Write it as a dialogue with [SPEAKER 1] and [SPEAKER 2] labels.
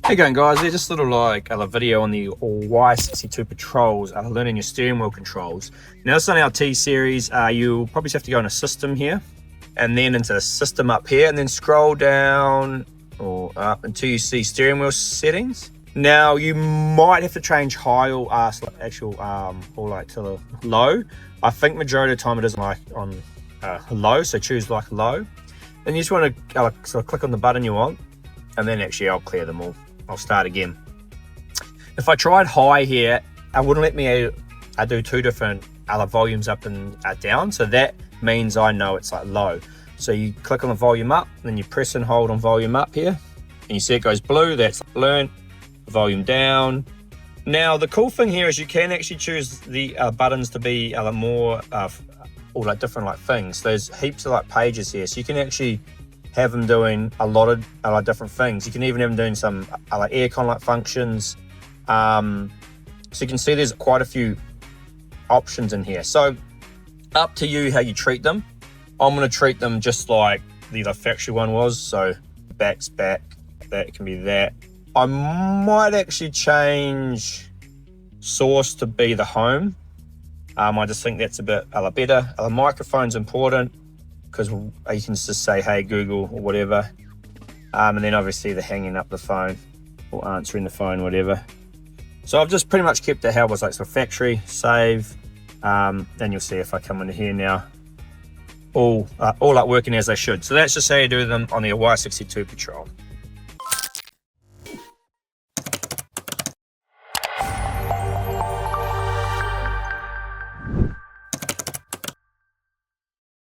[SPEAKER 1] Hey going guys, there's just a little a video on the Y62 Patrols, learning your steering wheel controls. Now this is on our T-Series. You'll probably have to go in a system here and then into the system up here and then scroll down or up until you see steering wheel settings. Now you might have to change high or or like to the low. I think majority of the time it is like on low, so choose like low. Then you just want to sort of click on the button you want, and then actually I'll clear them all. I'll start again. If I tried high here, it wouldn't let me do two different volumes up and down, so that means I know it's like low. So you click on the volume up, then you press and hold on volume up here, and you see it goes blue, that's learn. Volume down. Now the cool thing here is you can actually choose the buttons to be more all like different like things. There's heaps of like pages here, so you can actually have them doing a lot of different things. You can even have them doing some like aircon like functions. So you can see there's quite a few options in here. So up to you how you treat them. I'm going to treat them just like the factory one was. So back's back, that can be that. I might actually change source to be the home. I just think that's a bit better. The microphone's important, because you can just say, hey Google or whatever, and then obviously the hanging up the phone or answering the phone, whatever. So I've just pretty much kept it how it was like sort of factory, save. Then you'll see if I come into here now, all like working as they should. So that's just how you do them on the Y62 Patrol.